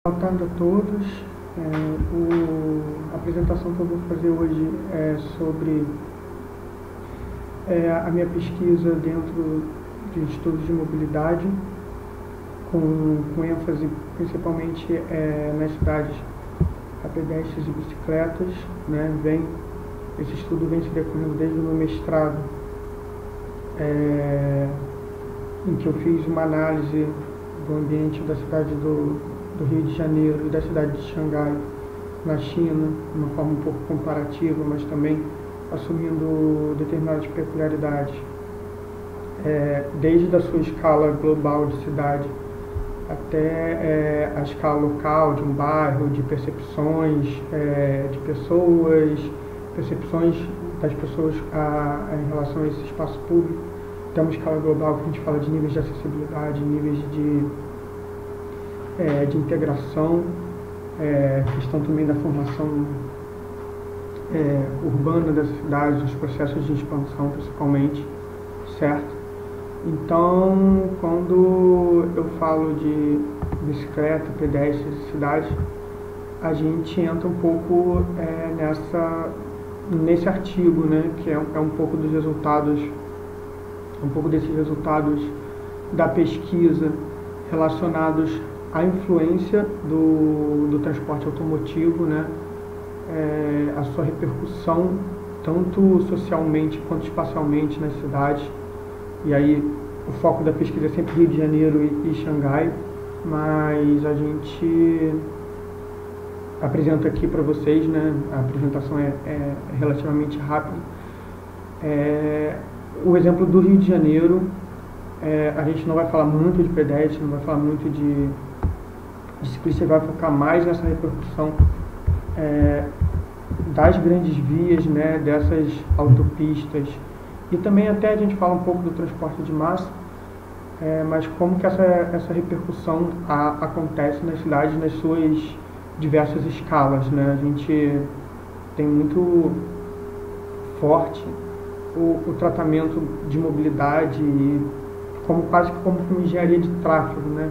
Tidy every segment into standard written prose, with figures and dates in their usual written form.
Boa tarde a todos. A apresentação que eu vou fazer hoje é sobre a minha pesquisa dentro de estudos de mobilidade, com ênfase principalmente nas cidades a pedestres e bicicletas, né? Esse estudo vem se decorrendo desde o meu mestrado, em que eu fiz uma análise do ambiente da cidade do Rio de Janeiro e da cidade de Xangai, na China, de uma forma um pouco comparativa, mas também assumindo determinadas peculiaridades, desde a sua escala global de cidade até a escala local de um bairro, de percepções de pessoas, percepções das pessoas em relação a esse espaço público. Tem uma escala global que a gente fala de níveis de acessibilidade, níveis de integração, questão também da formação urbana das cidades, os processos de expansão principalmente, certo? Então, quando eu falo de bicicleta, pedestres e cidade, a gente entra um pouco nesse artigo, né, que é um pouco dos resultados, desses resultados da pesquisa relacionados à influência do transporte automotivo, né, a sua repercussão tanto socialmente quanto espacialmente nas cidades. E aí o foco da pesquisa é sempre Rio de Janeiro e Xangai, mas a gente apresenta aqui para vocês, né, a apresentação é relativamente rápida. O exemplo do Rio de Janeiro, a gente não vai falar muito de pedestre, não vai falar muito de ciclista, vai focar mais nessa repercussão das grandes vias, né, dessas autopistas, e também até a gente fala um pouco do transporte de massa, mas como que essa repercussão acontece nas cidades, nas suas diversas escalas, né? A gente tem muito forte o tratamento de mobilidade quase como uma engenharia de tráfego, né?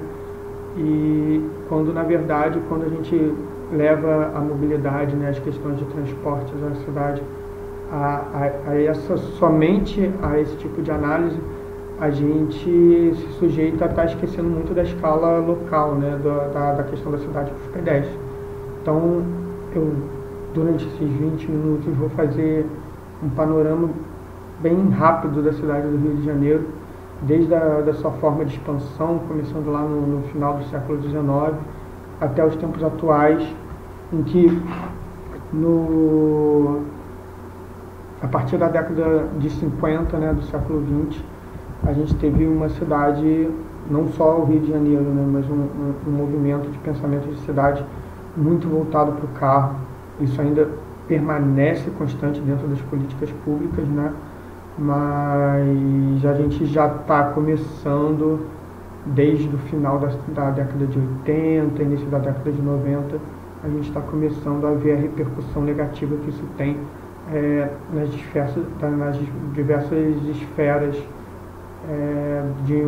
E quando, na verdade, quando a gente leva a mobilidade, né, as questões de transportes da cidade somente a esse tipo de análise, a gente se sujeita a estar esquecendo muito da escala local, né, da questão da cidade para os pedestres. Então, durante esses 20 minutos, vou fazer um panorama bem rápido da cidade do Rio de Janeiro, desde da sua forma de expansão, começando lá no final do século XIX, até os tempos atuais, em que, a partir da década de 50, né, do século XX, a gente teve uma cidade, não só o Rio de Janeiro, né, mas um movimento de pensamento de cidade muito voltado para o carro. Isso ainda permanece constante dentro das políticas públicas, né? Mas a gente já está começando, desde o final da década de 80, início da década de 90, a gente está começando a ver a repercussão negativa que isso tem nas diversas esferas de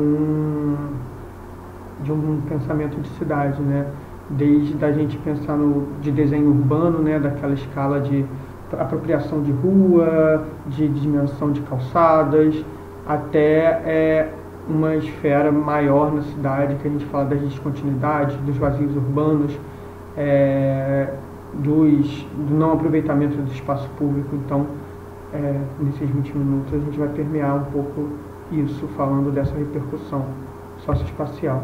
um pensamento de cidade, né? Desde a gente pensar de desenho urbano, né, daquela escala de apropriação de rua, de dimensão de calçadas, até uma esfera maior na cidade, que a gente fala das descontinuidades, dos vazios urbanos, do não aproveitamento do espaço público. Então, nesses 20 minutos, a gente vai permear um pouco isso, falando dessa repercussão socioespacial,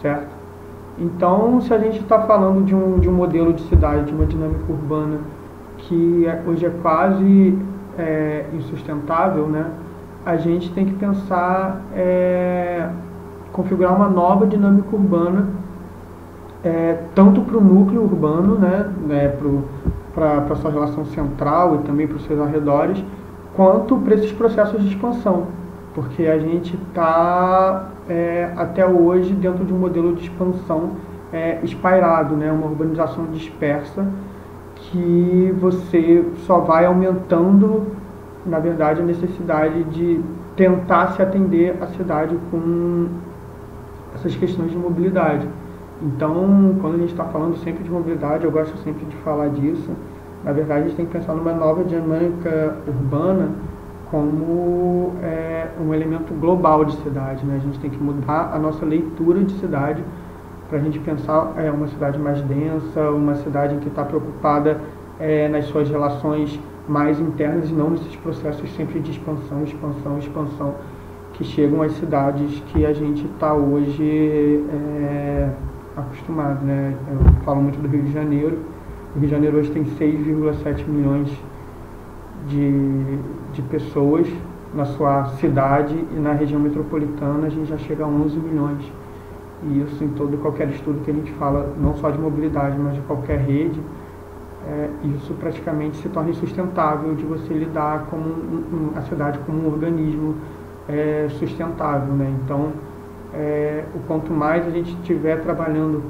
certo? Então, se a gente está falando de um modelo de cidade, de uma dinâmica urbana, que hoje é quase insustentável, né? A gente tem que pensar, configurar uma nova dinâmica urbana, tanto para o núcleo urbano, né, para a sua relação central e também para os seus arredores, quanto para esses processos de expansão, porque a gente está até hoje dentro de um modelo de expansão espairado, né, uma urbanização dispersa, que você só vai aumentando, na verdade, a necessidade de tentar se atender à cidade com essas questões de mobilidade. Então, quando a gente está falando sempre de mobilidade, eu gosto sempre de falar disso. Na verdade, a gente tem que pensar numa nova dinâmica urbana como um elemento global de cidade, né? A gente tem que mudar a nossa leitura de cidade para a gente pensar uma cidade mais densa, uma cidade que está preocupada nas suas relações mais internas e não nesses processos sempre de expansão, expansão, expansão que chegam às cidades que a gente está hoje acostumado, né? Eu falo muito do Rio de Janeiro. O Rio de Janeiro hoje tem 6,7 milhões de pessoas na sua cidade, e na região metropolitana a gente já chega a 11 milhões. E isso em qualquer estudo que a gente fala, não só de mobilidade, mas de qualquer rede, isso praticamente se torna insustentável de você lidar com a cidade como um organismo sustentável, né? Então, o quanto mais a gente estiver trabalhando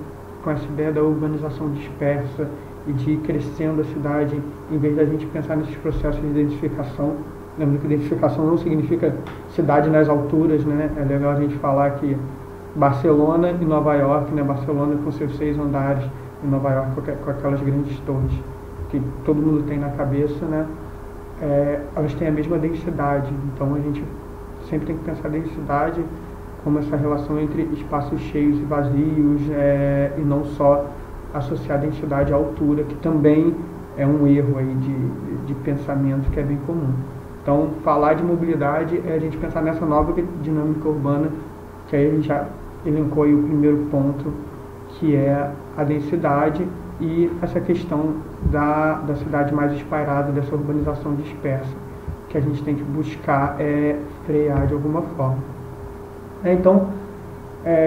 com essa ideia da urbanização dispersa e de ir crescendo a cidade, em vez da gente pensar nesses processos de identificação, lembrando que identificação não significa cidade nas alturas, né? É legal a gente falar que Barcelona e Nova York, né? Barcelona com seus 6 andares, e Nova York com aquelas grandes torres que todo mundo tem na cabeça, né? Elas têm a mesma densidade, então a gente sempre tem que pensar a densidade como essa relação entre espaços cheios e vazios, e não só associar a densidade à altura, que também é um erro aí de pensamento que é bem comum. Então, falar de mobilidade é a gente pensar nessa nova dinâmica urbana, que aí a gente já elencou aí o primeiro ponto, que é a densidade e essa questão da cidade mais espairada, dessa urbanização dispersa, que a gente tem que buscar frear de alguma forma. Então,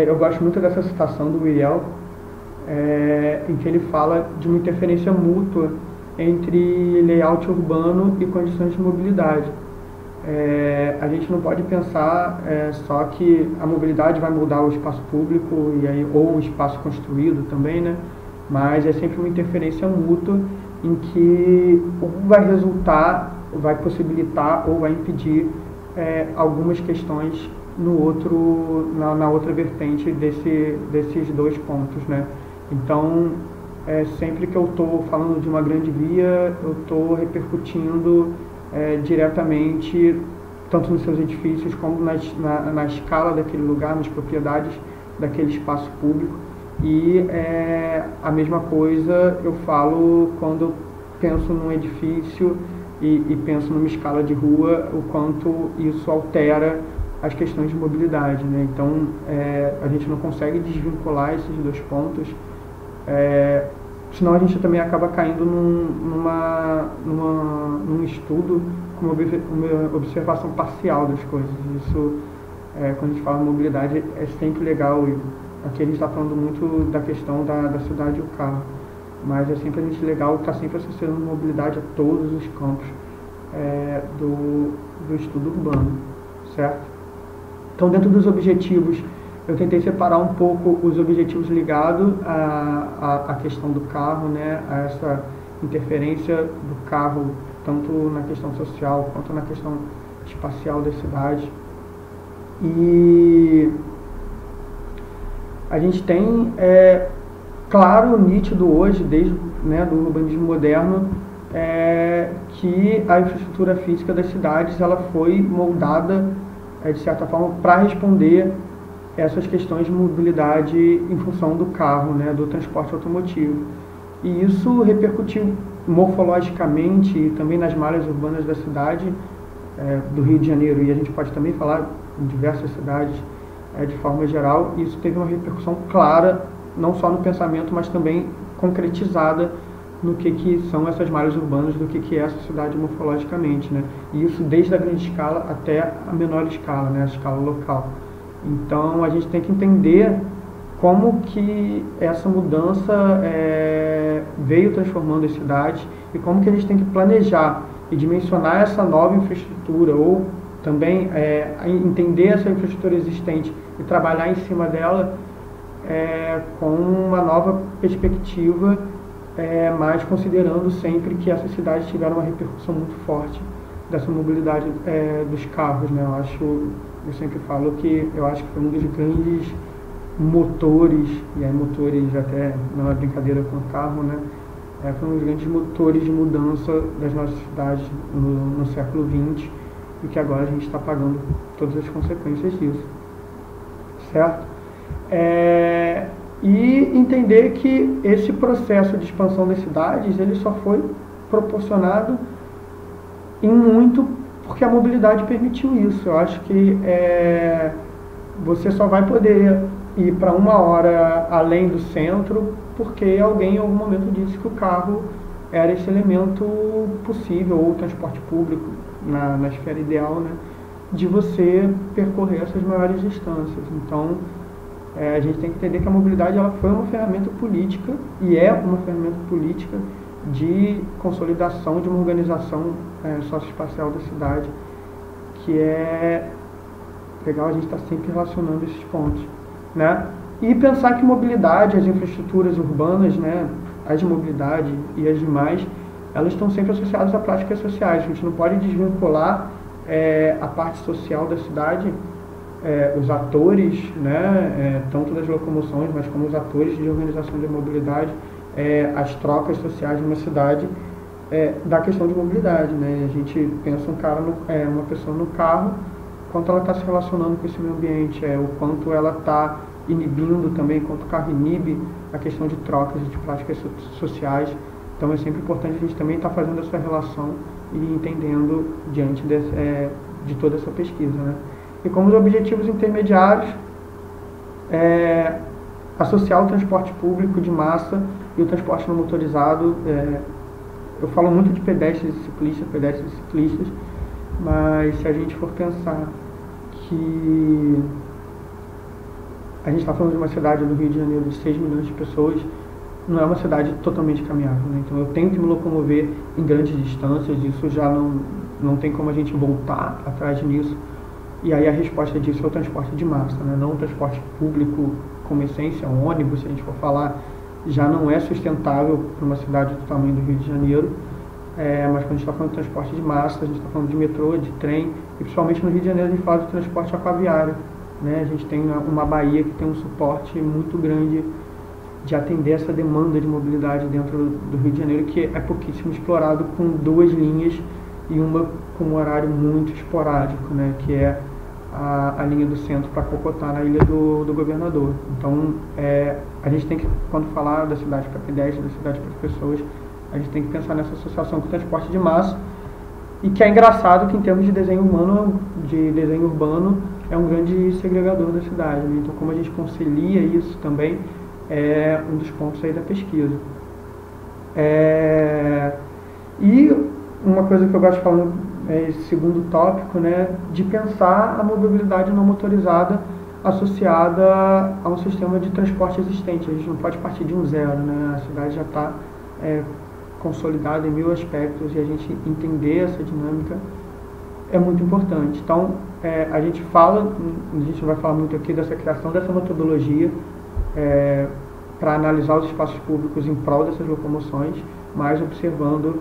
eu gosto muito dessa citação do Uriel, em que ele fala de uma interferência mútua entre layout urbano e condições de mobilidade. A gente não pode pensar só que a mobilidade vai mudar o espaço público ou o espaço construído também, né? Mas é sempre uma interferência mútua em que um vai resultar, vai possibilitar ou vai impedir algumas questões na outra vertente desses dois pontos, né? Então, sempre que eu estou falando de uma grande via, eu estou repercutindo diretamente, tanto nos seus edifícios como na escala daquele lugar, nas propriedades daquele espaço público. E a mesma coisa eu falo quando eu penso num edifício e penso numa escala de rua, o quanto isso altera as questões de mobilidade, né? Então, a gente não consegue desvincular esses dois pontos, senão a gente também acaba caindo num estudo com uma observação parcial das coisas. Isso, quando a gente fala de mobilidade, é sempre legal. Aqui a gente está falando muito da questão da cidade e o carro, mas é sempre legal estar sempre associando mobilidade a todos os campos do estudo urbano, certo? Então, dentro dos objetivos, eu tentei separar um pouco os objetivos ligados à questão do carro, né, a essa interferência do carro, tanto na questão social quanto na questão espacial das cidades. E a gente tem, claro, nítido hoje, desde do urbanismo moderno, que a infraestrutura física das cidades ela foi moldada, de certa forma, para responder essas questões de mobilidade em função do carro, né, do transporte automotivo. E isso repercutiu morfologicamente e também nas malhas urbanas da cidade do Rio de Janeiro, e a gente pode também falar em diversas cidades de forma geral. E isso teve uma repercussão clara, não só no pensamento, mas também concretizada no que são essas malhas urbanas, do que é essa cidade morfologicamente, né? E isso desde a grande escala até a menor escala, né, a escala local. Então, a gente tem que entender como que essa mudança veio transformando as cidades e como que a gente tem que planejar e dimensionar essa nova infraestrutura, ou também entender essa infraestrutura existente e trabalhar em cima dela com uma nova perspectiva, mas considerando sempre que essas cidades tiveram uma repercussão muito forte dessa mobilidade dos carros, né? Eu sempre falo que eu acho que foi um dos grandes motores, e aí motores até não é brincadeira com o carro, né? Foi um dos grandes motores de mudança das nossas cidades no século XX e que agora a gente está pagando todas as consequências disso, certo? E entender que esse processo de expansão das cidades, ele só foi proporcionado em muito porque a mobilidade permitiu isso. Eu acho que você só vai poder ir para 1 hora além do centro porque alguém em algum momento disse que o carro era esse elemento possível, ou o transporte público na esfera ideal, né, de você percorrer essas maiores distâncias. Então, a gente tem que entender que a mobilidade ela foi uma ferramenta política e é uma ferramenta política de consolidação de uma organização socioespacial da cidade, que é legal a gente estar sempre relacionando esses pontos, né? E pensar que mobilidade, as infraestruturas urbanas, né, as de mobilidade e as demais, elas estão sempre associadas a práticas sociais. A gente não pode desvincular a parte social da cidade, os atores, né, tanto das locomoções, mas como os atores de organização de mobilidade, as trocas sociais de uma cidade, da questão de mobilidade, né? A gente pensa uma pessoa no carro, quanto ela está se relacionando com esse meio ambiente, o quanto ela está inibindo também, quanto o carro inibe a questão de trocas e de práticas sociais. Então é sempre importante a gente também estar fazendo essa relação e entendendo diante de toda essa pesquisa, né? E como os objetivos intermediários, associar o transporte público de massa e o transporte não motorizado. Eu falo muito de pedestres e ciclistas, mas se a gente for pensar que a gente está falando de uma cidade do Rio de Janeiro de 6 milhões de pessoas, não é uma cidade totalmente caminhável, né? Então eu tenho que me locomover em grandes distâncias, isso já não tem como a gente voltar atrás nisso. E aí a resposta disso é o transporte de massa, né? Não o transporte público como essência, um ônibus, se a gente for falar, já não é sustentável para uma cidade do tamanho do Rio de Janeiro, mas quando a gente está falando de transporte de massa, a gente está falando de metrô, de trem, e principalmente no Rio de Janeiro a gente fala de transporte aquaviário, né? A gente tem uma Bahia que tem um suporte muito grande de atender essa demanda de mobilidade dentro do Rio de Janeiro, que é pouquíssimo explorado, com 2 linhas e uma com um horário muito esporádico, né? Que é a linha do centro para Cocotá, na Ilha do Governador. Então, a gente tem que, quando falar da cidade para pedestres, da cidade para as pessoas, a gente tem que pensar nessa associação com o transporte de massa, e que é engraçado que em termos de desenho urbano, é um grande segregador da cidade, né? Então, como a gente concilia isso também é um dos pontos aí da pesquisa. E uma coisa que eu gosto de falar esse segundo tópico, né, de pensar a mobilidade não motorizada associada a um sistema de transporte existente. A gente não pode partir de um zero, né? A cidade já está consolidada em 1000 aspectos, e a gente entender essa dinâmica é muito importante. Então, a gente vai falar muito aqui dessa criação dessa metodologia para analisar os espaços públicos em prol dessas locomoções, mas observando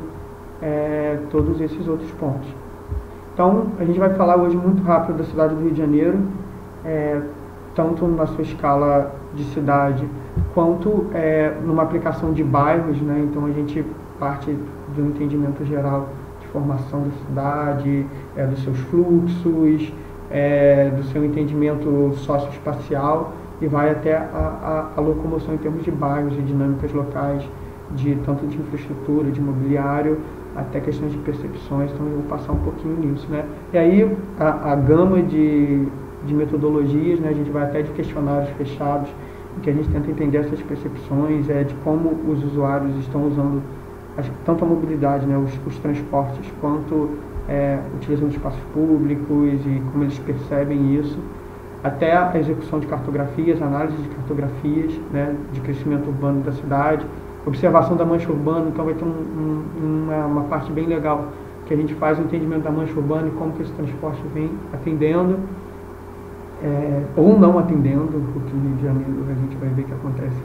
todos esses outros pontos. Então, a gente vai falar hoje muito rápido da cidade do Rio de Janeiro, tanto na sua escala de cidade, quanto numa aplicação de bairros, né? Então, a gente parte do entendimento geral de formação da cidade, dos seus fluxos, do seu entendimento socioespacial, e vai até a locomoção em termos de bairros e dinâmicas locais, tanto de infraestrutura, de mobiliário, até questões de percepções. Então eu vou passar um pouquinho nisso, né? E aí a gama de metodologias, né? A gente vai até de questionários fechados, em que a gente tenta entender essas percepções, de como os usuários estão usando tanto a mobilidade, né? Os transportes, quanto utilizando espaços públicos e como eles percebem isso, até a execução de cartografias, análise de cartografias, né? De crescimento urbano da cidade, observação da mancha urbana. Então vai ter uma parte bem legal que a gente faz o entendimento da mancha urbana e como que esse transporte vem atendendo ou não atendendo, porque no Rio de Janeiro a gente vai ver que acontece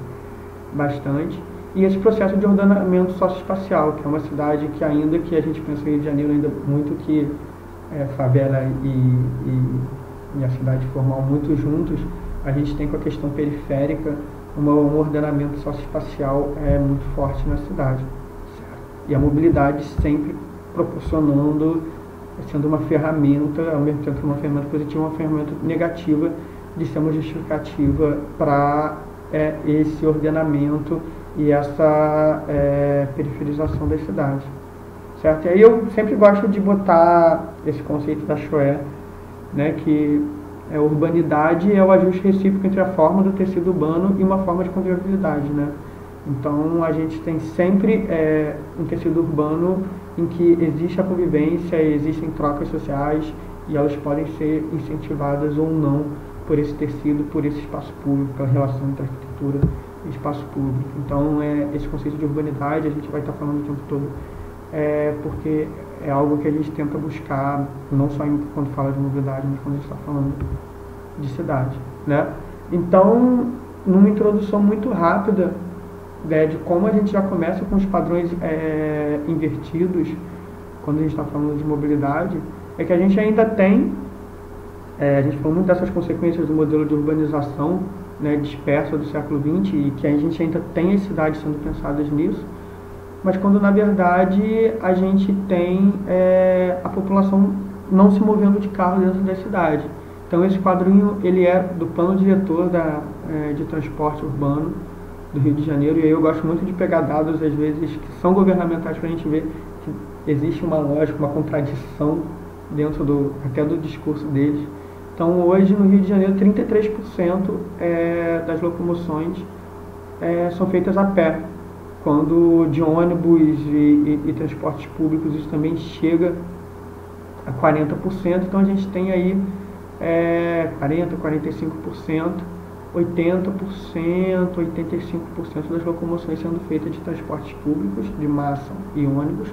bastante. E esse processo de ordenamento socioespacial, que é uma cidade que, ainda que a gente pensa em Rio de Janeiro ainda muito que favela e a cidade formal muito juntos, a gente tem com a questão periférica um ordenamento socioespacial muito forte na cidade. Certo? E a mobilidade sempre proporcionando, sendo uma ferramenta, ao mesmo tempo uma ferramenta positiva, uma ferramenta negativa, de ser uma justificativa para esse ordenamento e essa periferização das cidades. Certo? E aí eu sempre gosto de botar esse conceito da Choé, né, que a urbanidade é o ajuste recíproco entre a forma do tecido urbano e uma forma de convivialidade, né? Então a gente tem sempre um tecido urbano em que existe a convivência, existem trocas sociais e elas podem ser incentivadas ou não por esse tecido, por esse espaço público, pela relação entre arquitetura e espaço público. Então esse conceito de urbanidade a gente vai estar falando o tempo todo, porque é algo que a gente tenta buscar, não só quando fala de mobilidade, mas quando a gente está falando de cidade, né? Então, numa introdução muito rápida de como a gente já começa com os padrões invertidos, quando a gente está falando de mobilidade, é que a gente ainda tem, a gente falou muito dessas consequências do modelo de urbanização, né, dispersa do século XX, e que a gente ainda tem as cidades sendo pensadas nisso, mas quando na verdade a gente tem a população não se movendo de carro dentro da cidade. Então esse quadrinho ele é do plano diretor de transporte urbano do Rio de Janeiro, e aí eu gosto muito de pegar dados às vezes que são governamentais para a gente ver que existe uma lógica, uma contradição dentro até do discurso deles. Então hoje no Rio de Janeiro 33% das locomoções são feitas a pé, quando de ônibus e transportes públicos isso também chega a 40%, então a gente tem aí 40%, 45%, 80%, 85% das locomoções sendo feitas de transportes públicos, de massa e ônibus,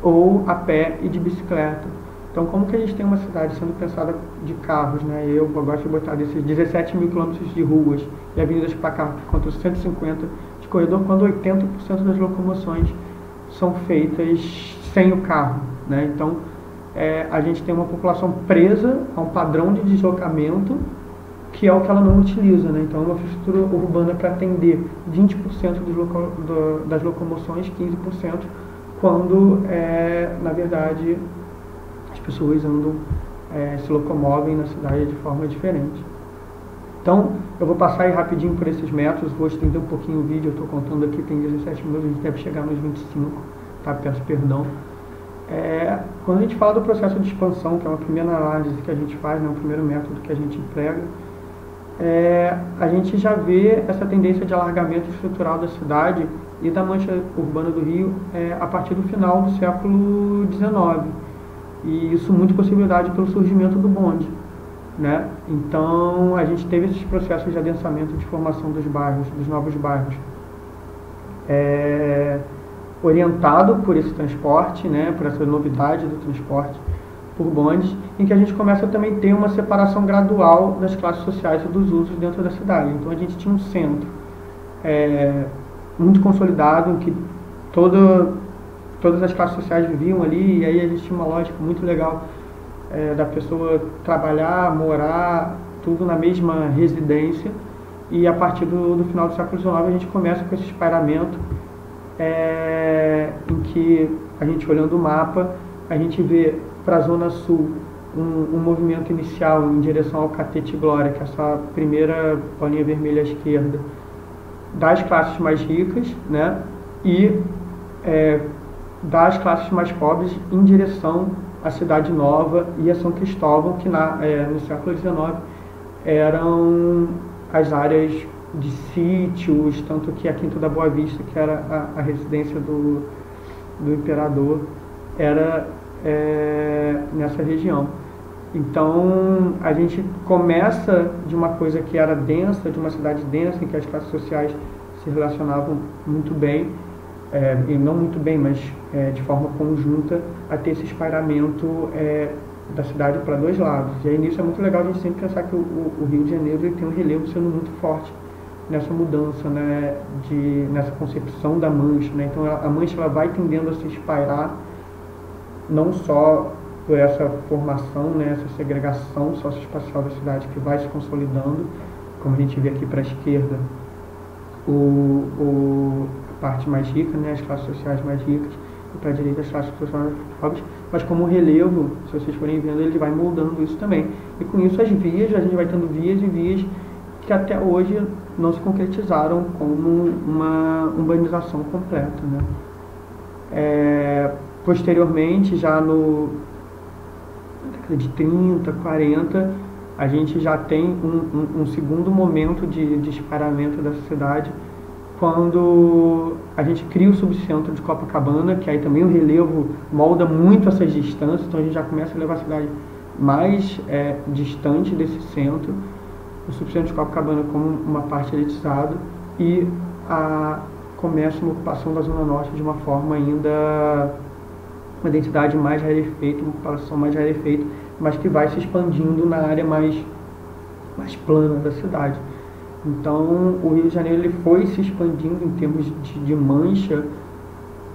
ou a pé e de bicicleta. Então, como que a gente tem uma cidade sendo pensada de carros, né? Eu gosto de botar desses 17 mil quilômetros de ruas e avenidas para carro contra os 150 de corredor, quando 80% das locomoções são feitas sem o carro, né? Então, a gente tem uma população presa a um padrão de deslocamento que é o que ela não utiliza, né? Então, é uma infraestrutura urbana para atender 20% das locomoções, 15%, quando, na verdade, as pessoas andam, se locomovem na cidade de forma diferente. Então, eu vou passar aí rapidinho por esses métodos, vou estender um pouquinho o vídeo, eu estou contando aqui, tem 17 minutos, a gente deve chegar nos 25, tá? Peço perdão. Quando a gente fala do processo de expansão, que é uma primeira análise que a gente faz, né, o primeiro método que a gente emprega, a gente já vê essa tendência de alargamento estrutural da cidade e da mancha urbana do Rio a partir do final do século XIX. E isso muito possibilidade pelo surgimento do bonde, né? Então a gente teve esses processos de adensamento, de formação dos bairros, dos novos bairros, orientado por esse transporte, né, por essa novidade do transporte por bondes, em que a gente começa a também ter uma separação gradual das classes sociais e dos usos dentro da cidade. Então a gente tinha um centro muito consolidado, em que todas as classes sociais viviam ali, e aí a gente tinha uma lógica muito legal da pessoa trabalhar, morar, tudo na mesma residência, e a partir do final do século XIX a gente começa com esse espalhamento, em que a gente, olhando o mapa, a gente vê para a Zona Sul um movimento inicial em direção ao Catete Glória, que é essa primeira bolinha vermelha à esquerda, das classes mais ricas, né, e das classes mais pobres em direção à Cidade Nova e a São Cristóvão, que no século XIX eram as áreas de sítios, tanto que a Quinta da Boa Vista, que era a residência do imperador, era nessa região. Então a gente começa de uma coisa que era densa, de uma cidade densa, em que as classes sociais se relacionavam muito bem, e não muito bem, mas de forma conjunta, a ter esse espalhamento da cidade para dois lados. E aí nisso é muito legal a gente sempre pensar que o Rio de Janeiro ele tem um relevo sendo muito forte nessa mudança, né, nessa concepção da mancha, né? Então a mancha ela vai tendendo a se espalhar não só por essa formação, né, essa segregação socioespacial da cidade que vai se consolidando, como a gente vê aqui para a esquerda, a parte mais rica, né, as classes sociais mais ricas, e para a direita as classes sociais mais pobres, mas como o relevo, se vocês forem vendo, ele vai moldando isso também. E com isso as vias, a gente vai tendo vias e vias que até hoje não se concretizaram como uma urbanização completa, né. Posteriormente, já na década de 30, 40, a gente já tem um segundo momento de disparamento dessa cidade, quando a gente cria o subcentro de Copacabana, que aí também o relevo molda muito essas distâncias, então a gente já começa a levar a cidade mais distante desse centro, o subcentro de Copacabana como uma parte elitizada, e começa uma ocupação da Zona Norte de uma forma ainda, uma densidade mais rarefeita, uma população mais rarefeita, mas que vai se expandindo na área mais plana da cidade. Então, o Rio de Janeiro ele foi se expandindo em termos de mancha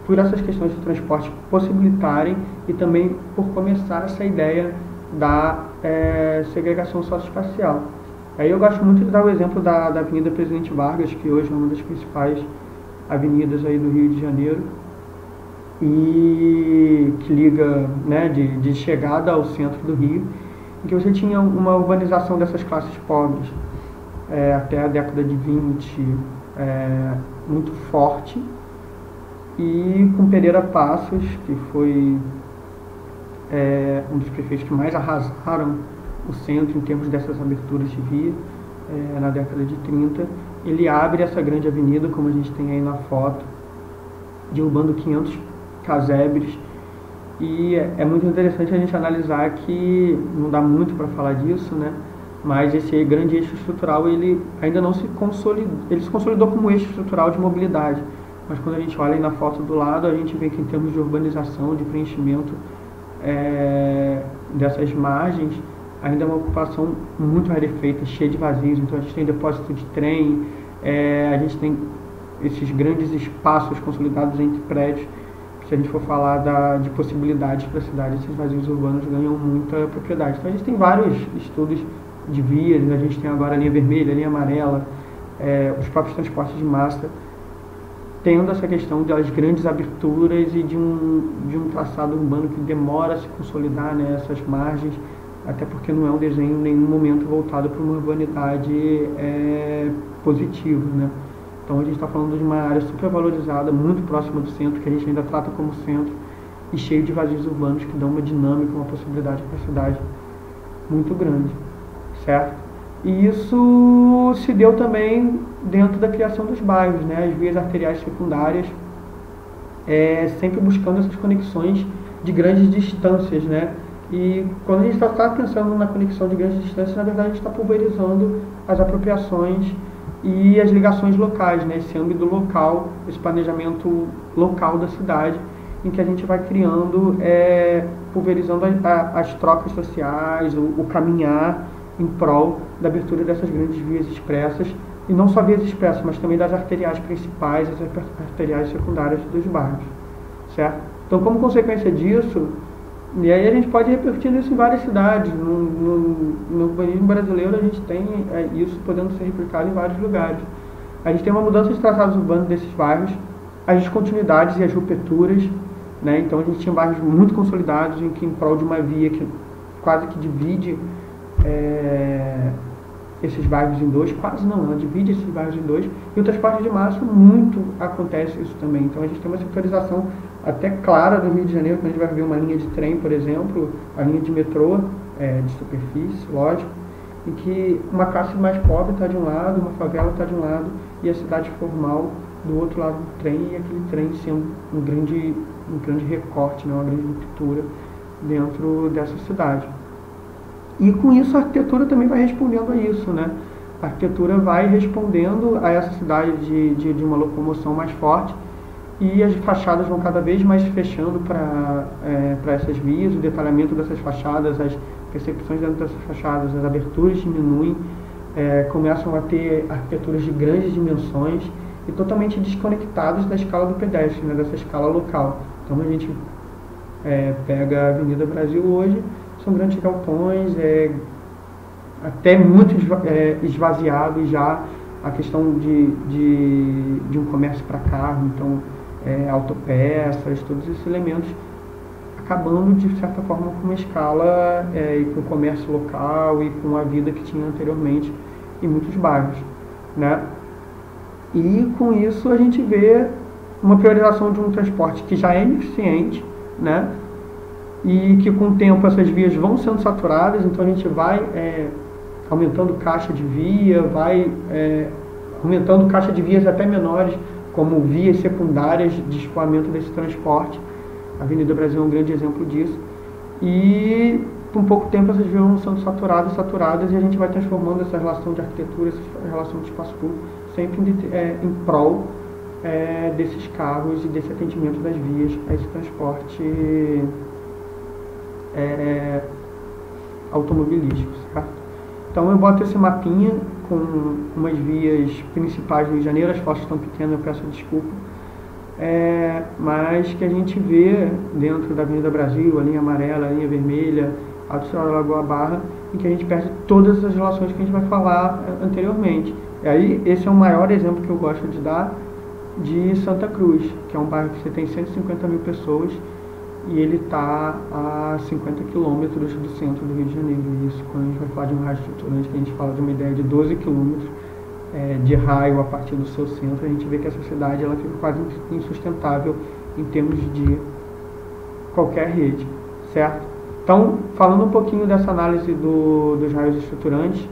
por essas questões de transporte possibilitarem e também por começar essa ideia da segregação socioespacial. Aí eu gosto muito de dar o exemplo da Avenida Presidente Vargas, que hoje é uma das principais avenidas aí do Rio de Janeiro, e que liga, né, de chegada ao centro do Rio, em que você tinha uma urbanização dessas classes pobres até a década de 20 muito forte, e com Pereira Passos, que foi um dos prefeitos que mais arrasaram o centro em termos dessas aberturas de via na década de 30, ele abre essa grande avenida, como a gente tem aí na foto, derrubando 500 casebres, e é muito interessante a gente analisar que não dá muito para falar disso, né? Mas esse grande eixo estrutural ele ainda não se consolidou, ele se consolidou como eixo estrutural de mobilidade, mas quando a gente olha aí na foto do lado, a gente vê que em termos de urbanização, de preenchimento dessas margens, ainda é uma ocupação muito rarefeita, cheia de vazios. Então a gente tem depósito de trem, a gente tem esses grandes espaços consolidados entre prédios. Se a gente for falar de possibilidades para a cidade, esses vazios urbanos ganham muita propriedade. Então a gente tem vários estudos de vias, a gente tem agora a linha vermelha, a linha amarela, os próprios transportes de massa, tendo essa questão das grandes aberturas e de um traçado urbano que demora a se consolidar, né, essas margens, até porque não é um desenho em nenhum momento voltado para uma urbanidade positiva, né? Então a gente está falando de uma área supervalorizada, muito próxima do centro, que a gente ainda trata como centro, e cheio de vazios urbanos que dão uma dinâmica, uma possibilidade para a cidade muito grande, certo? E isso se deu também dentro da criação dos bairros, né? As vias arteriais secundárias, sempre buscando essas conexões de grandes distâncias, né? E quando a gente está pensando na conexão de grandes distâncias, na verdade a gente está pulverizando as apropriações e as ligações locais, né? Esse âmbito local, esse planejamento local da cidade, em que a gente vai criando, pulverizando as trocas sociais, o caminhar em prol da abertura dessas grandes vias expressas, e não só vias expressas, mas também das arteriais principais, as arteriais secundárias dos bairros, certo? Então, como consequência disso, e aí a gente pode repercutir isso em várias cidades. No urbanismo brasileiro a gente tem isso podendo ser replicado em vários lugares. A gente tem uma mudança de traçados urbanos desses bairros, as descontinuidades e as rupturas, né? Então a gente tinha bairros muito consolidados em que, em prol de uma via que quase que divide esses bairros em dois, quase não, ela divide esses bairros em dois, e o transporte de massa muito acontece isso também. Então a gente tem uma setorização até clara do Rio de Janeiro, quando a gente vai ver uma linha de trem, por exemplo, a linha de metrô, de superfície, lógico, em que uma classe mais pobre está de um lado, uma favela está de um lado, e a cidade formal do outro lado do trem, e aquele trem sendo um grande recorte, né, uma grande ruptura dentro dessa cidade. E com isso a arquitetura também vai respondendo a isso, né? A arquitetura vai respondendo a essa cidade de uma locomoção mais forte, e as fachadas vão cada vez mais fechando para essas vias, o detalhamento dessas fachadas, as percepções dentro dessas fachadas, as aberturas diminuem, começam a ter arquiteturas de grandes dimensões e totalmente desconectados da escala do pedestre, né, dessa escala local. Então a gente pega a Avenida Brasil hoje, são grandes galpões, até muito esvaziado já a questão de um comércio para carro, então autopeças, todos esses elementos acabando de certa forma com uma escala e com o comércio local e com a vida que tinha anteriormente em muitos bairros, né? E com isso a gente vê uma priorização de um transporte que já é ineficiente, né? E que com o tempo essas vias vão sendo saturadas, então a gente vai aumentando caixa de via, vai aumentando caixa de vias até menores, como vias secundárias de escoamento desse transporte. A Avenida Brasil é um grande exemplo disso. E por pouco tempo essas vias vão sendo saturadas, e a gente vai transformando essa relação de arquitetura, essa relação de espaço público, sempre em prol desses carros e desse atendimento das vias a esse transporte automobilístico, certo? Então eu boto esse mapinha com umas vias principais do Rio de Janeiro, as fotos estão pequenas, eu peço desculpa, mas que a gente vê dentro da Avenida Brasil, a linha amarela, a linha vermelha, a Autoestrada da Lagoa Barra, em que a gente perde todas as relações que a gente vai falar anteriormente. E aí esse é o maior exemplo que eu gosto de dar de Santa Cruz, que é um bairro que você tem 150 mil pessoas, e ele está a 50 quilômetros do centro do Rio de Janeiro. E isso, quando a gente vai falar de um raio estruturante, que a gente fala de uma ideia de 12 quilômetros de raio a partir do seu centro, a gente vê que essa cidade ela fica quase insustentável em termos de qualquer rede, certo? Então, falando um pouquinho dessa análise dos raios estruturantes,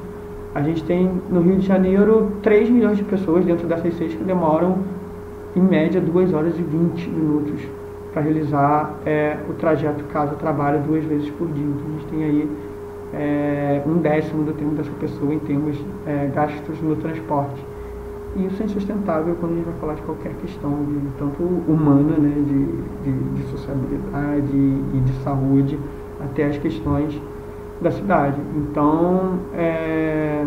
a gente tem no Rio de Janeiro 3 milhões de pessoas dentro dessas 6 que demoram em média 2 horas e 20 minutos para realizar o trajeto casa-trabalho 2 vezes por dia. Então a gente tem aí 1/10 do tempo dessa pessoa em termos gastos no transporte. E isso é insustentável quando a gente vai falar de qualquer questão, tanto humana, né, de sociabilidade e de saúde, até as questões da cidade. Então é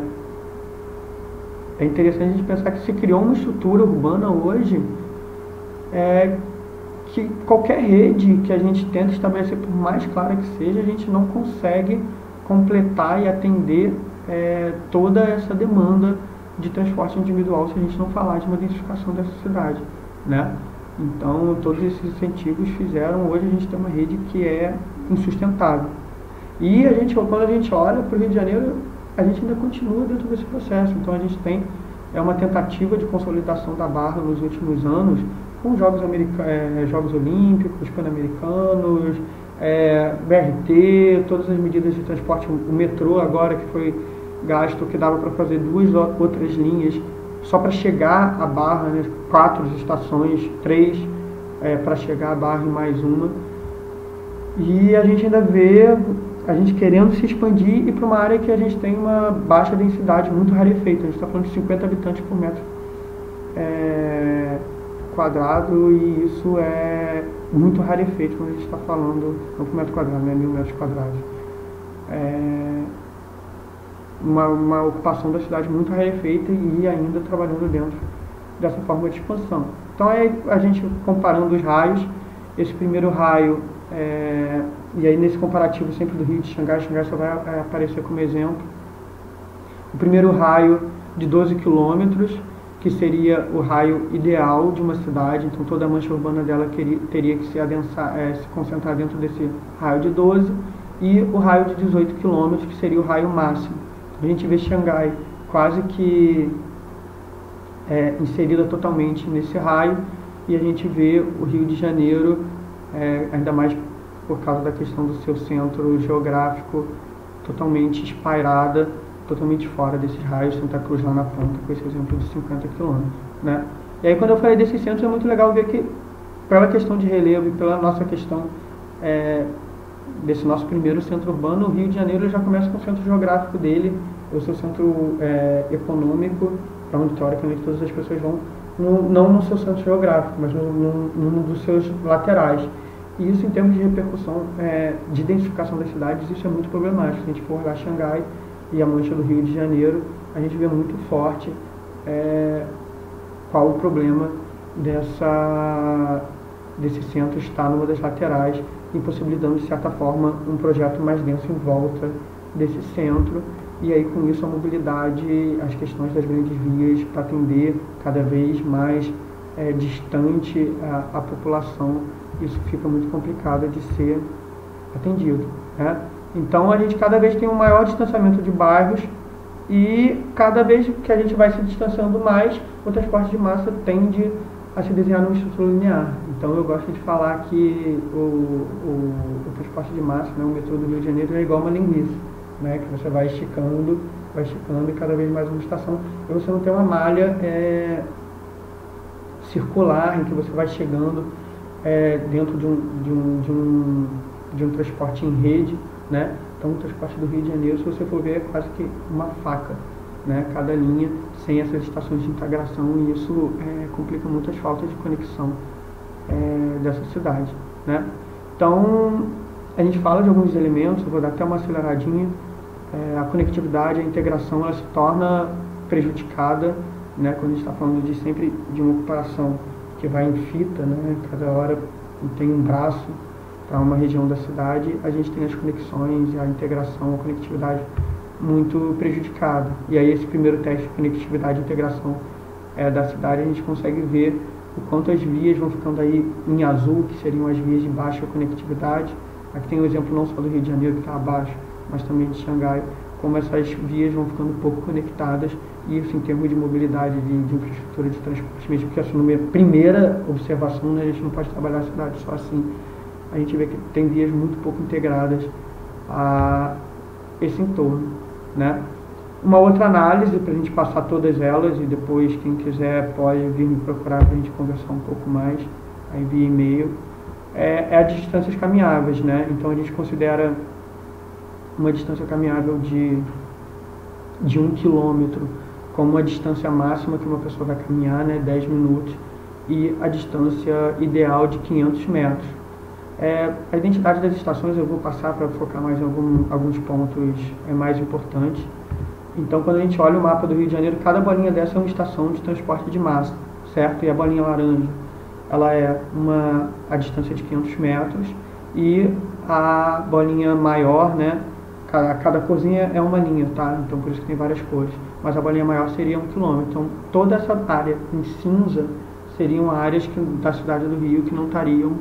interessante a gente pensar que se criou uma estrutura urbana hoje que qualquer rede que a gente tenta estabelecer, por mais clara que seja, a gente não consegue completar e atender toda essa demanda de transporte individual se a gente não falar de uma densificação dessa cidade, né? Então, todos esses incentivos fizeram hoje a gente ter uma rede que é insustentável. E quando a gente olha para o Rio de Janeiro, a gente ainda continua dentro desse processo. Então, a gente tem uma tentativa de consolidação da Barra nos últimos anos, com Jogos Olímpicos, Pan-Americanos, BRT, todas as medidas de transporte, o metrô agora que foi gasto, que dava para fazer 2 outras linhas só para chegar à Barra, né, 4 estações, 3 para chegar à Barra e mais uma. E a gente ainda vê a gente querendo se expandir e para uma área que a gente tem uma baixa densidade, muito rarefeita. A gente está falando de 50 habitantes por metro quadrado, e isso é muito rarefeito quando a gente está falando, não por metro quadrado, né, 1000 metros quadrados. Uma ocupação da cidade muito rarefeita e ainda trabalhando dentro dessa forma de expansão. Então a gente comparando os raios, esse primeiro raio, e aí nesse comparativo sempre do Rio de Xangai só vai aparecer como exemplo. O primeiro raio de 12 quilômetros, que seria o raio ideal de uma cidade, então toda a mancha urbana dela teria que se concentrar dentro desse raio de 12, e o raio de 18 quilômetros, que seria o raio máximo. A gente vê Xangai quase que inserida totalmente nesse raio, e a gente vê o Rio de Janeiro, ainda mais por causa da questão do seu centro geográfico, totalmente espairada, totalmente fora desses raios. Santa Cruz lá na ponta, com esse exemplo de 50 quilômetros, né? E aí quando eu falei desses centros, é muito legal ver que, pela questão de relevo e pela nossa questão desse nosso primeiro centro urbano, o Rio de Janeiro já começa com o centro geográfico dele, o seu centro econômico, para onde teoricamente todas as pessoas vão, não no seu centro geográfico, mas num dos seus laterais. E isso, em termos de repercussão de densificação das cidades, isso é muito problemático. Se a gente for olhar Xangai e a mancha do Rio de Janeiro, a gente vê muito forte qual o problema desse centro está numa das laterais, impossibilitando, de certa forma, um projeto mais denso em volta desse centro. E aí, com isso, a mobilidade, as questões das grandes vias para atender cada vez mais distante a população, isso fica muito complicado de ser atendido, né? Então, a gente cada vez tem um maior distanciamento de bairros e cada vez que a gente vai se distanciando mais, o transporte de massa tende a se desenhar numa estrutura linear. Então, eu gosto de falar que o transporte de massa, né, o metrô do Rio de Janeiro, é igual uma linguiça, né, que você vai esticando e cada vez mais uma estação, e você não tem uma malha circular em que você vai chegando dentro de um transporte em rede, né? Então, o transporte do Rio de Janeiro, se você for ver, é quase que uma faca, né? Cada linha, sem essas estações de integração, e isso complica muito as faltas de conexão dessa cidade, né? Então, a gente fala de alguns elementos, eu vou dar até uma aceleradinha. A conectividade, a integração, ela se torna prejudicada, né? Quando a gente está falando sempre de uma operação que vai em fita, né? Cada hora tem um braço para uma região da cidade, a gente tem as conexões, a integração, a conectividade muito prejudicada. E aí esse primeiro teste de conectividade e integração da cidade, a gente consegue ver o quanto as vias vão ficando aí em azul, que seriam as vias de baixa conectividade. Aqui tem um exemplo não só do Rio de Janeiro, que está abaixo, mas também de Xangai, como essas vias vão ficando pouco conectadas, e isso em termos de mobilidade, de infraestrutura de transporte mesmo, porque essa é a primeira observação, né, a gente não pode trabalhar a cidade só assim. A gente vê que tem vias muito pouco integradas a esse entorno, né? Uma outra análise, para a gente passar todas elas, e depois quem quiser pode vir me procurar para a gente conversar um pouco mais, aí via e-mail, é as distâncias caminháveis, né? Então a gente considera uma distância caminhável de 1 quilômetro como a distância máxima que uma pessoa vai caminhar, né, 10 minutos, e a distância ideal de 500 metros. A identidade das estações eu vou passar para focar mais em alguns pontos mais importantes. Então, quando a gente olha o mapa do Rio de Janeiro, cada bolinha dessa é uma estação de transporte de massa, certo? E a bolinha laranja, ela é a distância de 500 metros, e a bolinha maior, né, cada corzinha é uma linha, tá? Então, por isso que tem várias cores. Mas a bolinha maior seria 1 quilômetro. Então, toda essa área em cinza seriam áreas da cidade do Rio que não estariam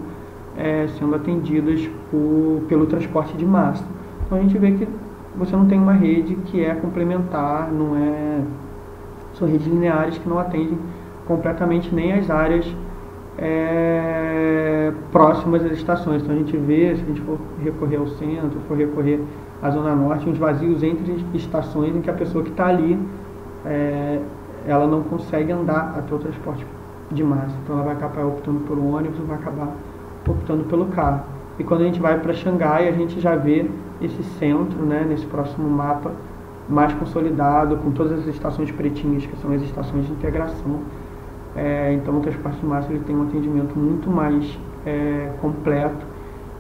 sendo atendidas pelo transporte de massa. Então, a gente vê que você não tem uma rede que é complementar, são redes lineares que não atendem completamente nem as áreas próximas às estações. Então, a gente vê, se a gente for recorrer ao centro, for recorrer à Zona Norte, uns vazios entre estações em que a pessoa que está ali, ela não consegue andar até o transporte de massa. Então, ela vai acabar optando por um ônibus ou vai acabar optando pelo carro. E quando a gente vai para Xangai, a gente já vê esse centro, né, nesse próximo mapa, mais consolidado, com todas as estações pretinhas, que são as estações de integração. Então, o transporte de massa ele tem um atendimento muito mais completo,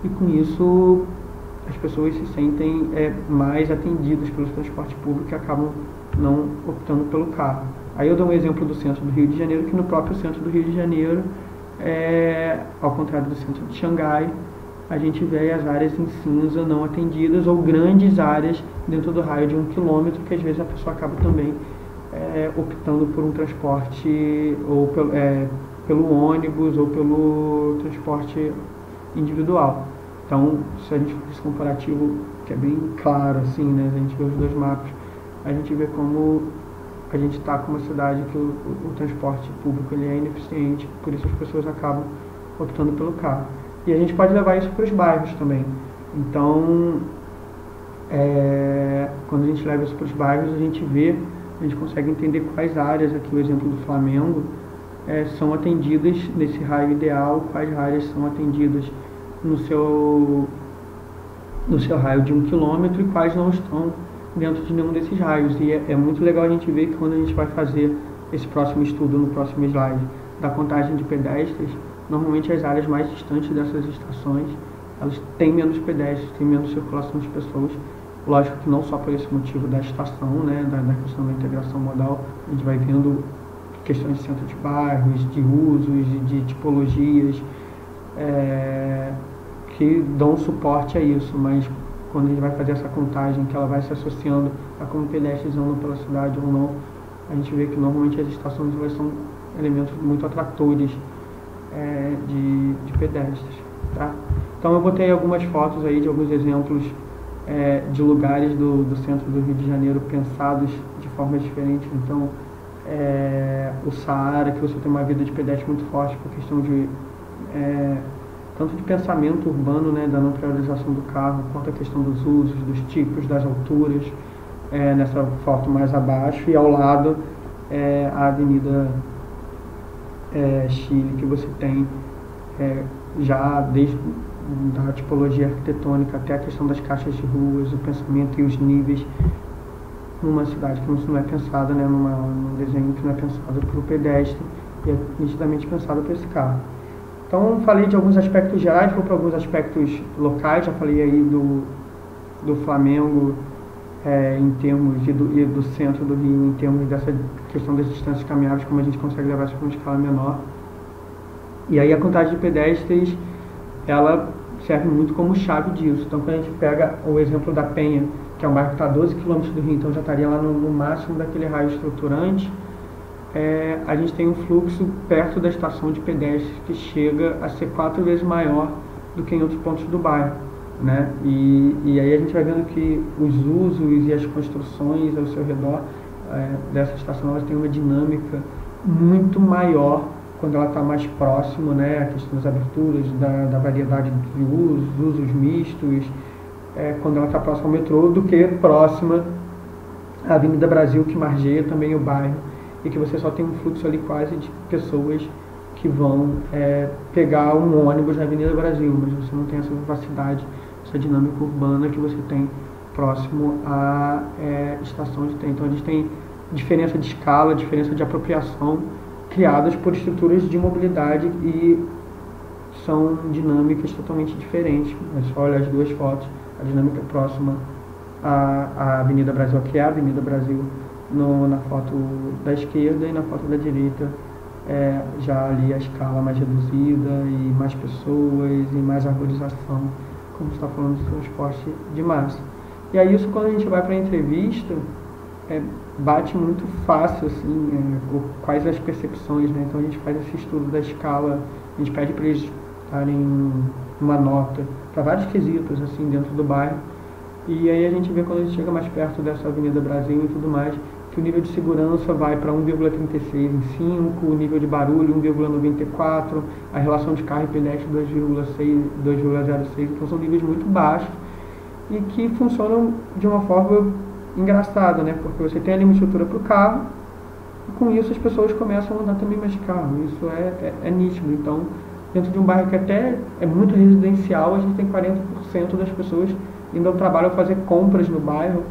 e com isso as pessoas se sentem mais atendidas pelo transporte público e acabam não optando pelo carro. Aí eu dou um exemplo do centro do Rio de Janeiro, que no próprio centro do Rio de Janeiro, ao contrário do centro de Xangai, a gente vê as áreas em cinza não atendidas, ou grandes áreas dentro do raio de 1 quilômetro, que às vezes a pessoa acaba também optando por um transporte ou pelo ônibus ou pelo transporte individual. Então, se a gente for esse comparativo, que é bem claro, assim, né, a gente vê os dois mapas, a gente vê como a gente está com uma cidade que o transporte público ele é ineficiente, por isso as pessoas acabam optando pelo carro. E a gente pode levar isso para os bairros também. Então, quando a gente leva isso para os bairros, a gente consegue entender quais áreas, aqui o exemplo do Flamengo, são atendidas nesse raio ideal, quais áreas são atendidas no seu raio de 1 quilômetro e quais não estão dentro de nenhum desses raios. E é muito legal a gente ver que quando a gente vai fazer esse próximo estudo, no próximo slide, da contagem de pedestres, normalmente as áreas mais distantes dessas estações, elas têm menos pedestres, têm menos circulação de pessoas. Lógico que não só por esse motivo da estação, né, da questão da integração modal, a gente vai vendo questões de centro de bairros, de usos, de tipologias, que dão suporte a isso, mas quando a gente vai fazer essa contagem, que ela vai se associando a como pedestres andam pela cidade ou não, a gente vê que normalmente as estações elas são elementos muito atratores de pedestres. Tá? Então eu botei algumas fotos aí de alguns exemplos de lugares do centro do Rio de Janeiro pensados de formas diferentes. Então, o Saara, que você tem uma vida de pedestre muito forte por questão de tanto de pensamento urbano, né, da não priorização do carro, quanto a questão dos usos, dos tipos, das alturas, nessa foto mais abaixo, e ao lado a Avenida Chile, que você tem já desde da tipologia arquitetônica até a questão das caixas de ruas, o pensamento e os níveis, numa cidade que não é pensada, né, num desenho que não é pensado para o pedestre e é nitidamente pensado para esse carro. Então, falei de alguns aspectos gerais, vou para alguns aspectos locais, já falei aí do Flamengo em termos e do centro do Rio, em termos dessa questão das distâncias caminháveis, como a gente consegue levar isso para uma escala menor. E aí a contagem de pedestres, ela serve muito como chave disso. Então, quando a gente pega o exemplo da Penha, que é um bairro que está a 12 km do Rio, então já estaria lá no máximo daquele raio estruturante, a gente tem um fluxo perto da estação de pedestres que chega a ser 4 vezes maior do que em outros pontos do bairro, né? E aí a gente vai vendo que os usos e as construções ao seu redor dessa estação, elas têm uma dinâmica muito maior quando ela está mais próximo, né? A questão das aberturas, da variedade de usos mistos, quando ela está próxima ao metrô, do que próxima à Avenida Brasil, que margeia também o bairro, e que você só tem um fluxo ali quase de pessoas que vão pegar um ônibus na Avenida Brasil, mas você não tem essa vivacidade, essa dinâmica urbana que você tem próximo à estação de trem. Então a gente tem diferença de escala, diferença de apropriação, criadas por estruturas de mobilidade e são dinâmicas totalmente diferentes. É só olhar as duas fotos, a dinâmica próxima à Avenida Brasil, que é a Avenida Brasil, na foto da esquerda, e na foto da direita já ali a escala mais reduzida e mais pessoas e mais arborização, como está falando de transporte de massa. E aí isso, quando a gente vai para a entrevista, bate muito fácil assim, quais as percepções, né? Então a gente faz esse estudo da escala, a gente pede para eles darem uma nota para vários quesitos assim dentro do bairro, e aí a gente vê, quando a gente chega mais perto dessa Avenida Brasil e tudo mais, que o nível de segurança vai para 1,36 em 5, o nível de barulho 1,94, a relação de carro e pedestre 2,06, então são níveis muito baixos e que funcionam de uma forma engraçada, né? Porque você tem ali uma estrutura para o carro e com isso as pessoas começam a andar também mais de carro, isso é nítido. Então, dentro de um bairro que até é muito residencial, a gente tem 40% das pessoas indo ao trabalho a fazer compras no bairro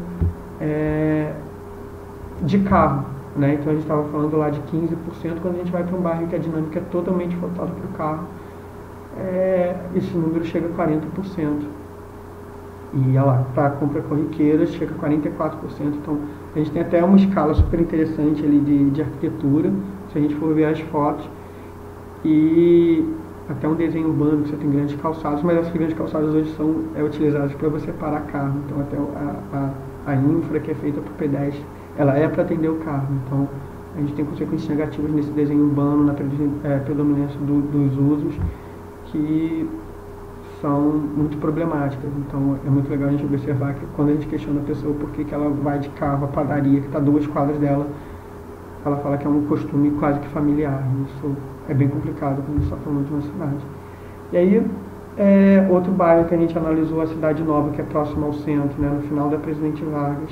de carro, né? Então a gente estava falando lá de 15%, quando a gente vai para um bairro que a dinâmica é totalmente voltada para o carro, esse número chega a 40%. E lá, para a compra corriqueira, chega a 44%. Então a gente tem até uma escala super interessante ali de arquitetura, se a gente for ver as fotos, e até um desenho urbano, que você tem grandes calçados, mas essas grandes calçadas hoje são utilizadas para você parar carro. Então até a infra que é feita para o pedestre, ela é para atender o carro. Então a gente tem consequências negativas nesse desenho urbano, na predominância dos usos, que são muito problemáticas. Então é muito legal a gente observar que, quando a gente questiona a pessoa por que ela vai de carro à padaria, que está a 2 quadras dela, ela fala que é um costume quase que familiar. Isso é bem complicado quando a gente está falando de uma cidade. E aí, outro bairro que a gente analisou, a Cidade Nova, que é próximo ao centro, né, no final da Presidente Vargas,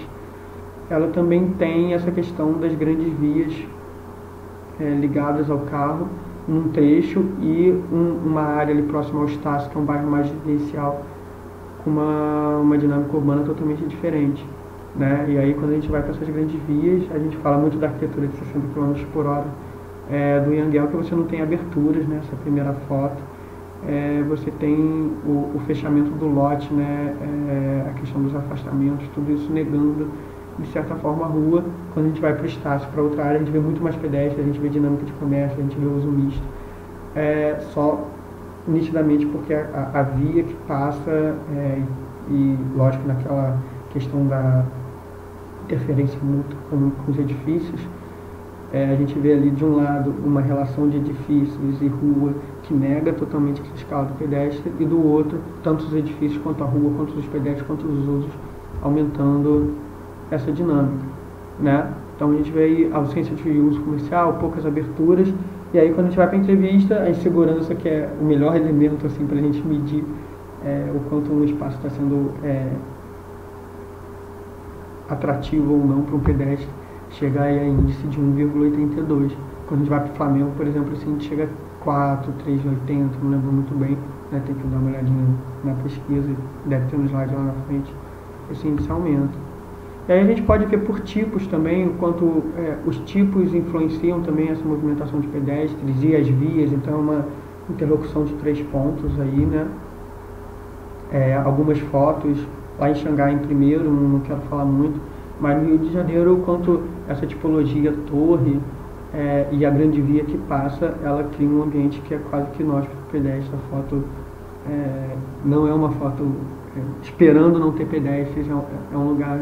ela também tem essa questão das grandes vias ligadas ao carro, num trecho, e uma área ali próxima ao Estácio, que é um bairro mais residencial, com uma dinâmica urbana totalmente diferente, né? E aí, quando a gente vai para essas grandes vias, a gente fala muito da arquitetura de 60 km por hora do Ianguel, que você não tem aberturas, né? Essa primeira foto, você tem o fechamento do lote, né? A questão dos afastamentos, tudo isso negando de certa forma a rua. Quando a gente vai para o Estácio, para outra área, a gente vê muito mais pedestre, a gente vê dinâmica de comércio, a gente vê uso misto. Só nitidamente porque a via que passa, e lógico naquela questão da interferência mútua com os edifícios, a gente vê ali de um lado uma relação de edifícios e rua que nega totalmente essa escala do pedestre, e do outro, tanto os edifícios quanto a rua, quanto os pedestres, quanto os usos, aumentando essa dinâmica, né? Então a gente vê aí a ausência de uso comercial, poucas aberturas, e aí quando a gente vai para a entrevista, a insegurança, que é o melhor elemento assim, para a gente medir o quanto um espaço está sendo atrativo ou não para um pedestre, chega aí a índice de 1,82. Quando a gente vai para o Flamengo, por exemplo, assim, a gente chega a 4, 3,80, não lembro muito bem, né? Tem que dar uma olhadinha na pesquisa, deve ter um slide lá na frente, esse índice aumenta. E aí a gente pode ver por tipos também, o quanto os tipos influenciam também essa movimentação de pedestres e as vias, então é uma interlocução de 3 pontos aí, né? Algumas fotos, lá em Xangai em primeiro, não quero falar muito, mas no Rio de Janeiro, o quanto essa tipologia torre e a grande via que passa, ela cria um ambiente que é quase que inóspito para o pedestre. A foto não é uma foto esperando não ter pedestres, é um lugar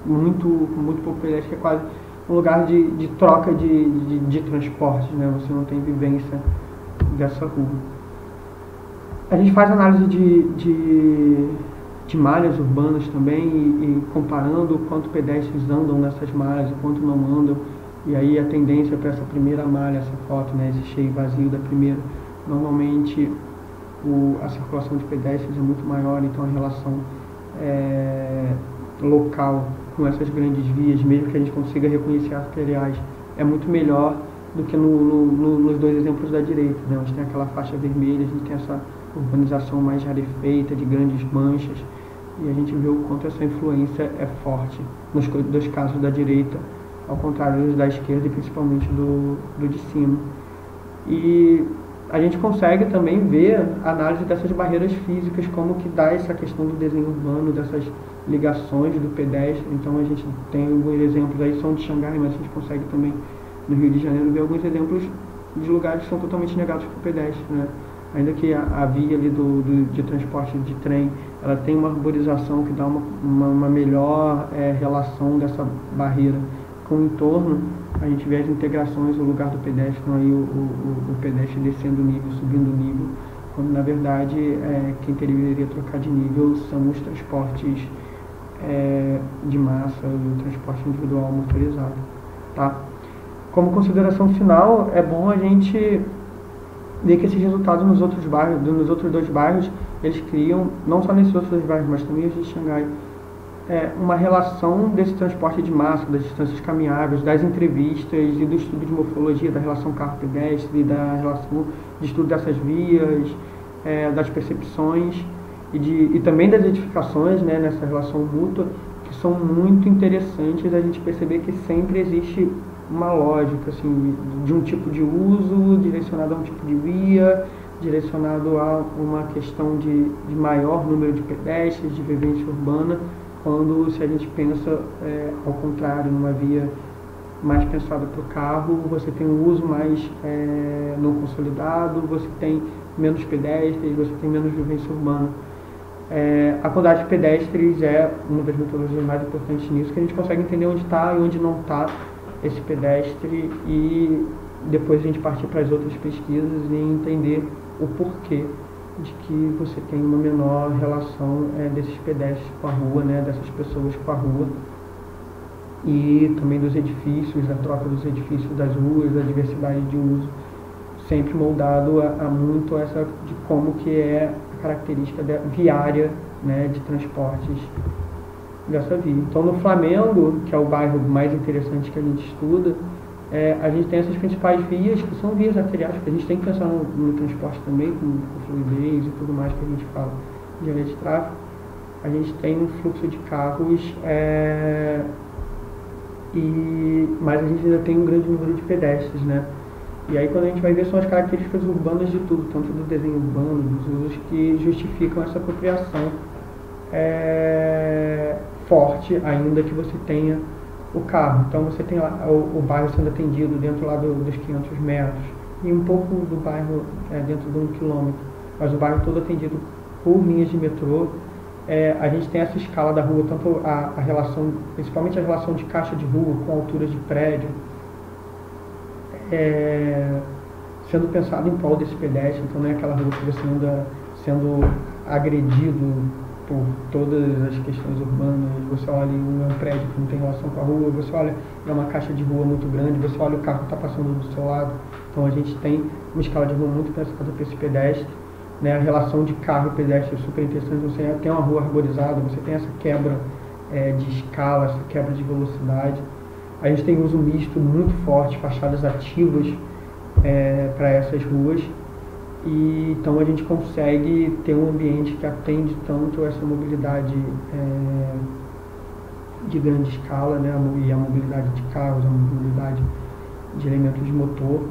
muito pouco pedestre, que é quase um lugar de troca de transportes, né? Você não tem vivência dessa rua. A gente faz análise de malhas urbanas também, e comparando o quanto pedestres andam nessas malhas, o quanto não andam, e aí a tendência para essa primeira malha, essa foto, né, esse cheio vazio da primeira, normalmente a circulação de pedestres é muito maior, então a relação local com essas grandes vias, mesmo que a gente consiga reconhecer arteriais, é muito melhor do que nos 2 exemplos da direita, né? A gente tem aquela faixa vermelha, a gente tem essa urbanização mais rarefeita, de grandes manchas, e a gente vê o quanto essa influência é forte nos 2 casos da direita, ao contrário dos da esquerda e principalmente do de cima. E a gente consegue também ver a análise dessas barreiras físicas, como que dá essa questão do desenho urbano, dessas ligações do pedestre. Então a gente tem alguns exemplos aí, são de Xangai, mas a gente consegue também no Rio de Janeiro ver alguns exemplos de lugares que são totalmente negados para o pedestre, né? Ainda que a via ali de transporte de trem, ela tem uma arborização que dá uma melhor relação dessa barreira com o entorno, a gente vê as integrações, o lugar do pedestre, então aí o pedestre descendo o nível, subindo o nível, quando na verdade quem deveria trocar de nível são os transportes de massa, o transporte individual motorizado, tá? Como consideração final, é bom a gente ver que esses resultados nos outros 2 bairros, eles criam, não só nesses outros 2 bairros, mas também os de Xangai, uma relação desse transporte de massa, das distâncias caminháveis, das entrevistas e do estudo de morfologia, da relação carro-pedestre, da relação de estudo dessas vias, das percepções e também das edificações, né, nessa relação mútua, que são muito interessantes a gente perceber que sempre existe uma lógica, assim, de um tipo de uso direcionado a um tipo de via, direcionado a uma questão de maior número de pedestres, de vivência urbana, quando se a gente pensa ao contrário, numa via mais pensada para o carro, você tem um uso mais não consolidado, você tem menos pedestres, você tem menos vivência urbana. A quantidade de pedestres é uma das metodologias mais importantes nisso, que a gente consegue entender onde está e onde não está esse pedestre, e depois a gente partir para as outras pesquisas e entender o porquê de que você tem uma menor relação desses pedestres com a rua, né, dessas pessoas com a rua, e também dos edifícios, da troca dos edifícios das ruas, da diversidade de uso, sempre moldado a muito essa de como que é a característica viária, né, de transportes dessa via. Então no Flamengo, que é o bairro mais interessante que a gente estuda, a gente tem essas principais vias, que são vias arteriais, porque a gente tem que pensar no transporte também, com fluidez e tudo mais que a gente fala de área de tráfego. A gente tem um fluxo de carros, mas a gente ainda tem um grande número de pedestres, né? E aí quando a gente vai ver, são as características urbanas de tudo, tanto do desenho urbano, dos usos, que justificam essa apropriação forte, ainda que você tenha o carro. Então você tem lá o bairro sendo atendido dentro lá dos 500 metros, e um pouco do bairro dentro de 1 quilômetro. mas o bairro todo atendido por linhas de metrô. A gente tem essa escala da rua, tanto a relação, principalmente a relação de caixa de rua com alturas de prédio, sendo pensado em prol desse pedestre. Então não é aquela rua que você anda sendo agredido por todas as questões urbanas. Você olha um prédio que não tem relação com a rua, você olha uma caixa de rua muito grande, você olha o carro que está passando do seu lado. Então a gente tem uma escala de rua muito pensada para esse pedestre, né? A relação de carro e pedestre é super interessante. Você tem uma rua arborizada, você tem essa quebra de escala, essa quebra de velocidade. A gente tem uso misto muito forte, fachadas ativas para essas ruas. E então a gente consegue ter um ambiente que atende tanto essa mobilidade de grande escala, né, e a mobilidade de carros, a mobilidade de elementos de motor,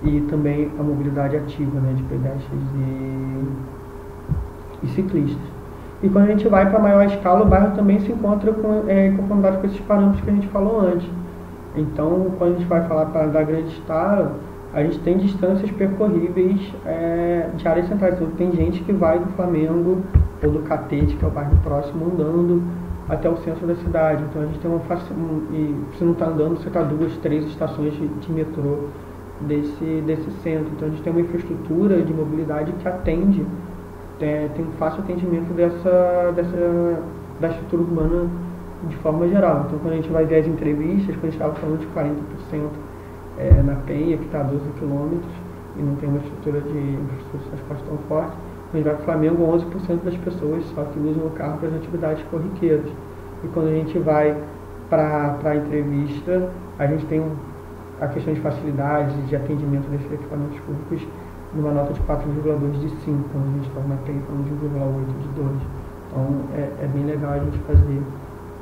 e também a mobilidade ativa, né, de pedestres e ciclistas. E quando a gente vai para maior escala, o bairro também se encontra em conformidade com esses parâmetros que a gente falou antes. Então, quando a gente vai falar da grande escala, a gente tem distâncias percorríveis de áreas centrais. Então, tem gente que vai do Flamengo ou do Catete, que é o bairro próximo, andando até o centro da cidade. Então, a gente tem e se não está andando, você está 2, 3 estações de metrô desse centro. Então, a gente tem uma infraestrutura de mobilidade que atende, tem um fácil atendimento da estrutura urbana de forma geral. Então, quando a gente vai ver as entrevistas, quando a gente estava falando de 40%, na Penha, que está a 12 km e não tem uma estrutura de transporte tão forte, quando a gente vai para o Flamengo, 11% das pessoas só que usam o carro para as atividades corriqueiras. E quando a gente vai para a entrevista, a gente tem a questão de facilidade de atendimento desses equipamentos públicos numa nota de 4,2 de 5, quando a gente está na Penha falando de 1,8 de 2. Então é bem legal a gente fazer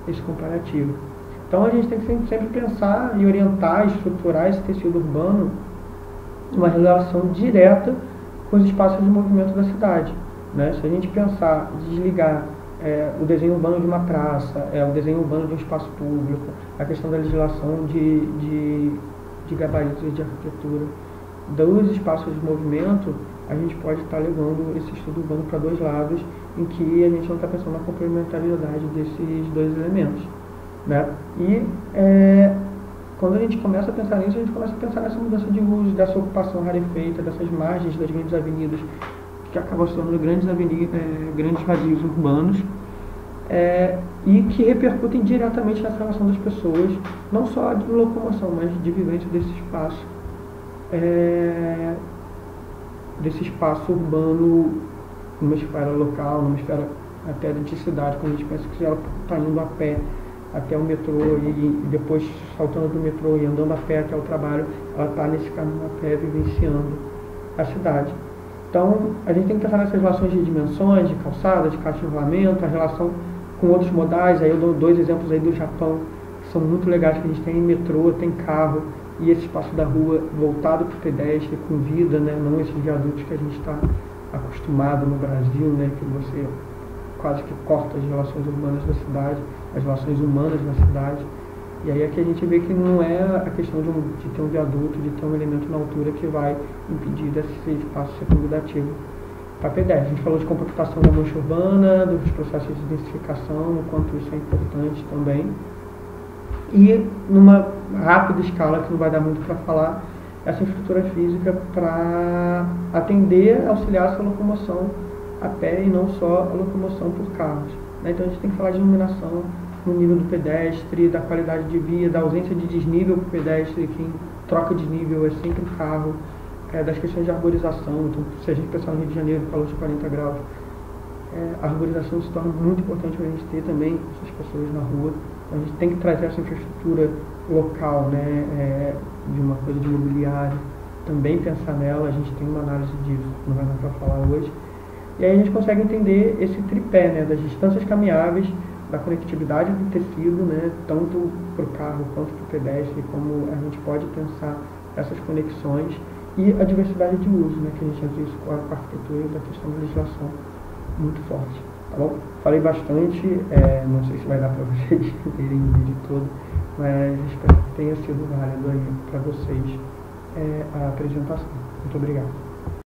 esse comparativo. Então a gente tem que sempre pensar e orientar, estruturar esse tecido urbano numa relação direta com os espaços de movimento da cidade, né? Se a gente pensar, desligar o desenho urbano de uma praça, o desenho urbano de um espaço público, a questão da legislação de gabaritos e de arquitetura, dos espaços de movimento, a gente pode estar levando esse estudo urbano para dois lados, em que a gente não está pensando na complementariedade desses dois elementos, né? E quando a gente começa a pensar nisso, a gente começa a pensar nessa mudança de uso, dessa ocupação rarefeita, dessas margens das grandes avenidas, que acabam se tornando grandes vazios urbanos, e que repercutem diretamente nessa relação das pessoas, não só de locomoção, mas de vivência desse espaço urbano, numa esfera local, numa esfera até de cidade. Quando a gente pensa que ela está indo a pé até o metrô e depois saltando do metrô e andando a pé até o trabalho, ela está nesse caminho a pé, vivenciando a cidade. Então, a gente tem que pensar nessas relações de dimensões, de calçada, de caixa de rolamento, a relação com outros modais. Aí eu dou 2 exemplos aí do Japão, que são muito legais, que a gente tem metrô, tem carro, e esse espaço da rua voltado para o pedestre, com vida, né? Não esses viadutos que a gente está acostumado no Brasil, né? Que você quase que corta as relações urbanas da cidade, as relações humanas da cidade. E aí é que a gente vê que não é a questão de ter um viaduto, de ter um elemento na altura que vai impedir desse espaço ser convidativo para pedestre. A gente falou de compactação da mancha urbana, dos processos de densificação, o quanto isso é importante também. E numa rápida escala, que não vai dar muito para falar, essa infraestrutura física para atender, auxiliar essa locomoção a pé e não só a locomoção por carros, né? Então a gente tem que falar de iluminação no nível do pedestre, da qualidade de via, da ausência de desnível para o pedestre. Quem troca de nível é sempre o carro, das questões de arborização. Então, se a gente pensar no Rio de Janeiro, calor de 40 graus, a arborização se torna muito importante para a gente ter também essas pessoas na rua. Então, a gente tem que trazer essa infraestrutura local, né, de uma coisa de mobiliário, também pensar nela. A gente tem uma análise disso, não vai dar para falar hoje. E aí a gente consegue entender esse tripé, né, das distâncias caminháveis, da conectividade do tecido, né, tanto para o carro quanto para o pedestre, como a gente pode pensar essas conexões, e a diversidade de uso, né, que a gente já viu isso com a arquitetura e da questão da legislação muito forte. Tá bom? Falei bastante, não sei se vai dar para vocês verem o vídeo todo, mas espero que tenha sido válido aí para vocês a apresentação. Muito obrigado.